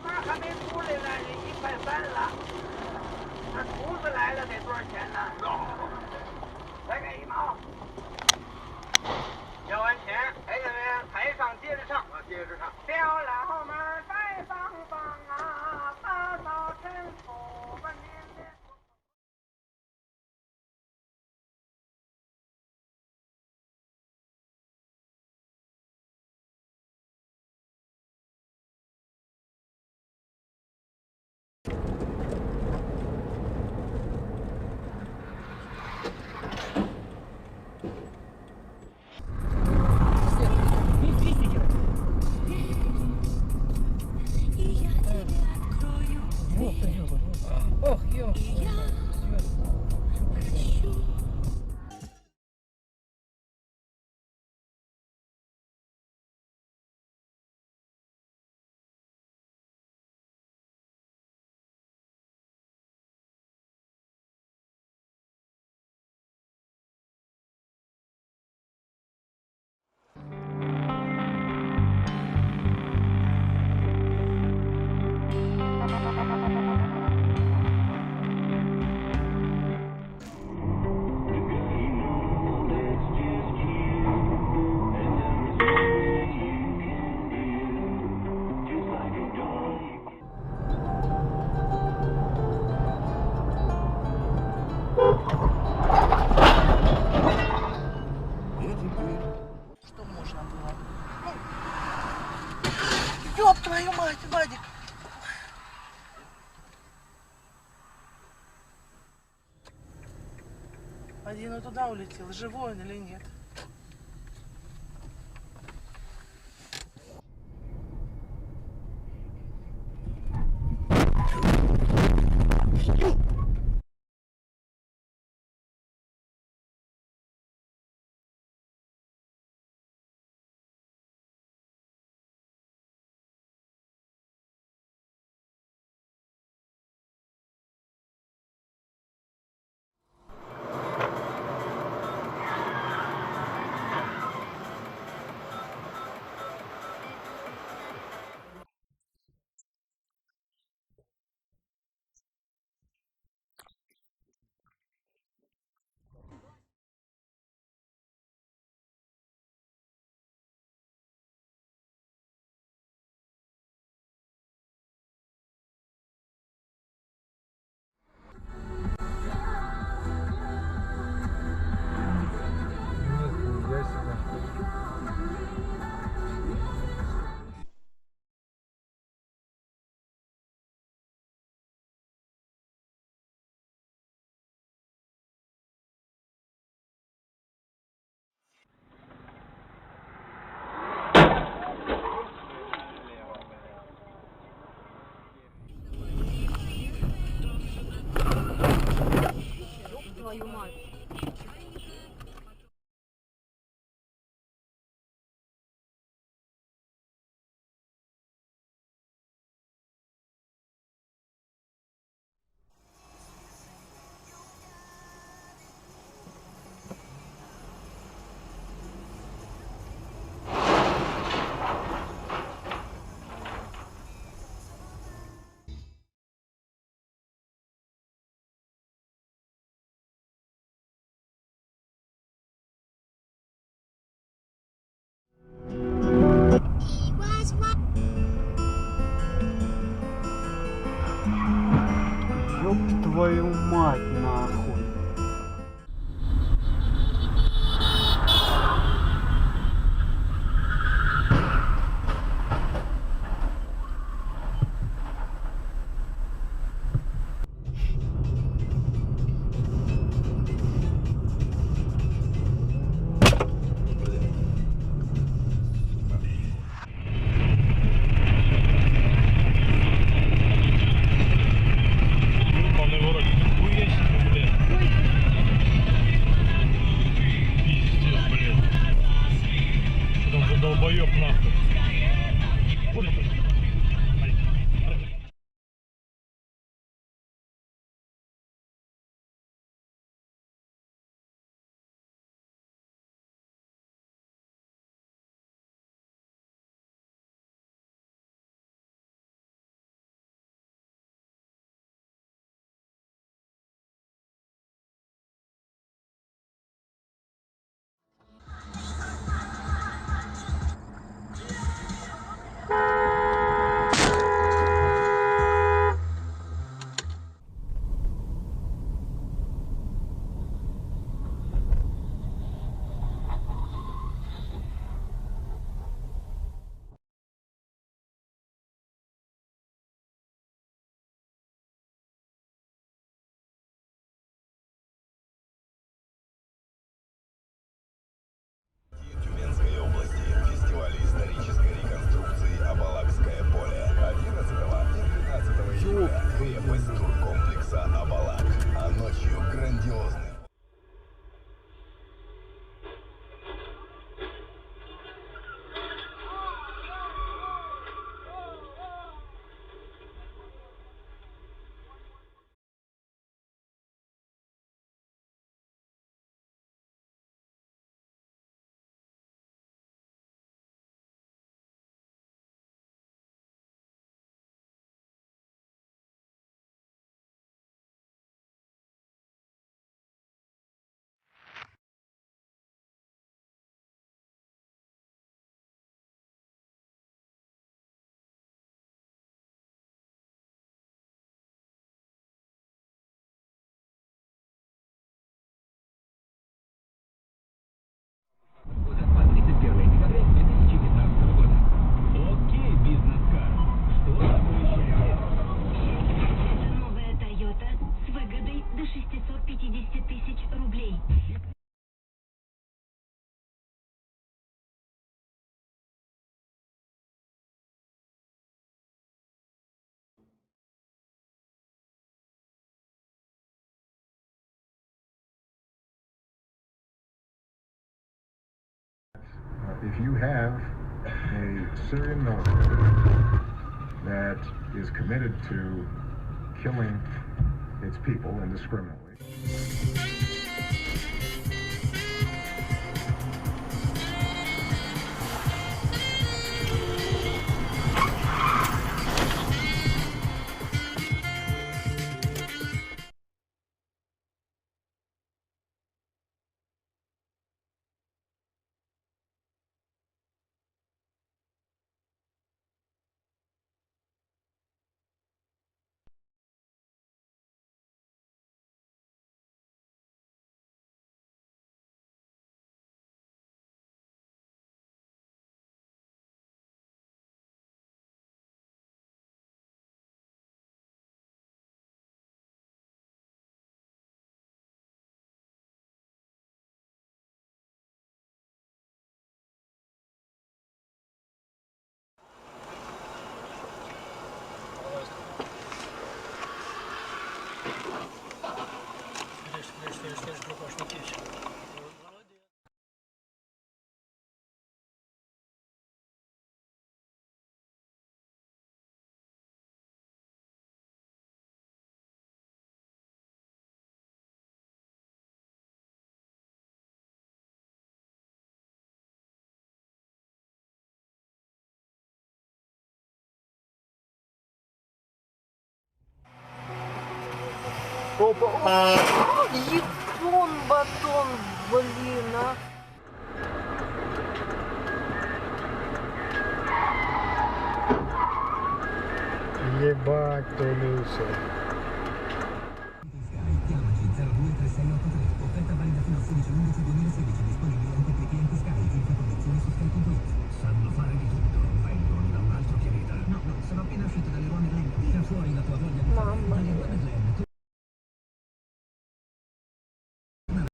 花还没出来呢，这1.3块了。那厨子来了得多少钱呢？再给1毛。交完钱，哎，怎么样？台上接着唱，接着唱。吊老妹儿该帮帮啊，打扫尘土吧年年。Ох, ё. Что можно было? Ну, ёб твою мать, Вадик! Один он туда улетел, живой он или нет? Твою мать. Ёб твою мать, нахуй. Вони ворог, хуєш, блядь. if you have a Syrian military that is committed to killing its people indiscriminately. Ебон батон, блин, а. Ебать, Толюся.